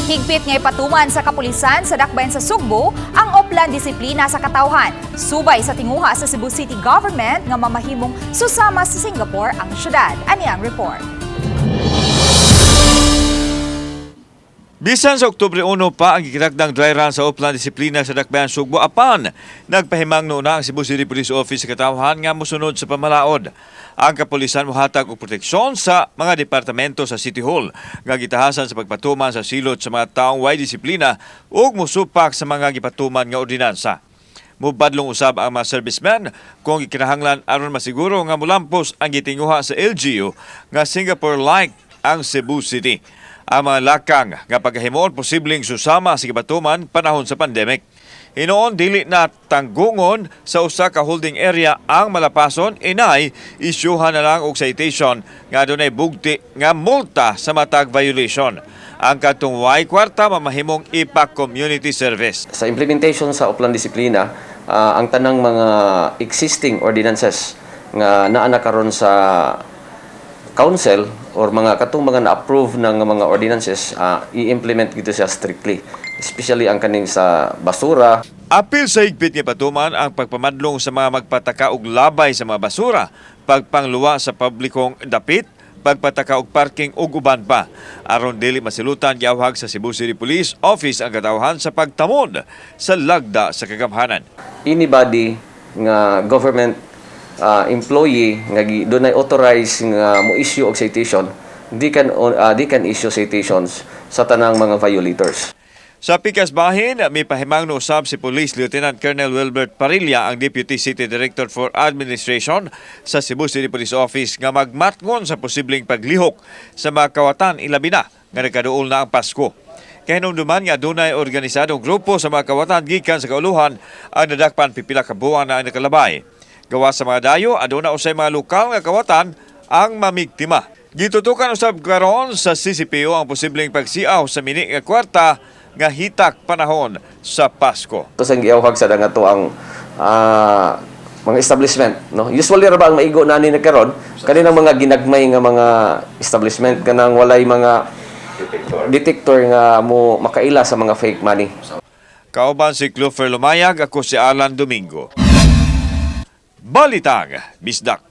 Higpit nga ipatuman sa kapulisan sa dakbayan sa Sugbo ang oplan disiplina sa katawhan. Subay sa tinguha sa Cebu City Government nga mamahimong susama sa Singapore ang syudad. Ani ang report. Bisan sa Oktubre 1 pa ang gikinagdang dry run sa oplan disiplina sa dakbayan Sugbo apan nagpahimang noon ang Cebu City Police Office sa katawhan nga mosunod sa pamalaod. Ang kapulisan mohatag og proteksyon sa mga departamento sa City Hall nga gitahasan sa pagpatuman sa silot sa mga taong way disiplina ug mosupak sa mga gipatuman nga ordinansa. Mubadlong usab ang mga servicemen kung gikinahanglan aron masiguro nga molampos ang gitinguha sa LGU nga Singapore-like ang Cebu City. Ang mga lakang nga pagkahimuon posibleng susama sa gibatuman panahon sa pandemic. Hinoon dili na tanggungon sa usa ka holding area ang malapason, inay isyuhan na lang og citation nga adunay bugti nga multa sa matag violation. Ang kadtong way kwarta mamahimong ipa community service. Sa implementation sa oplan disiplina, ang tanang mga existing ordinances nga naa na karon sa council or mga katong mga na-approve ng mga ordinances, i-implement gito siya strictly. Especially ang kaning sa basura. Apil sa higpit nga patuman ang pagpamadlong sa mga magpataka og labay sa mga basura, pagpangluwa sa publikong dapit, pagpataka og parking ug uban pa. Aron dili masilutan giawhag sa Cebu City Police Office ang katawhan sa pagtamod sa lagda sa kagamhanan. Anybody nga government employee nga dunay authorized nga mo issue og citation, di can issue citations sa tanang mga violators. Sa pikas bahin, may pahimang no usab si Police Lieutenant Colonel Wilbert Parilla, ang Deputy City Director for Administration sa Cebu City Police Office, nga magmatngon sa posibleng paglihok sa mga kawatan ilabi na nga nagkaduol na ang Pasko. Kaya hinumduman nga dunay organisadong grupo sa mga kawatan gikan sa kauluhan ang nadakpan pipila ka buwan na ang nakalabay. Gawa sa mga dayo, aduna usay mga lokal nga kawatan ang mamiktima. Gitutukan usab karon sa CCPO ang posibleng pagsiaw sa mini nga kwarta nga hitak panahon sa Pasko. Ito sang giawhag sa nga to ang mga establishment, no? Usually ra ba ang maigo nani na karon kaninang mga ginagmay nga mga establishment kanang walay mga detector nga mo makaila sa mga fake money. Kauban si Clover Lumayag, ako si Alan Domingo. Balitang Bisdak.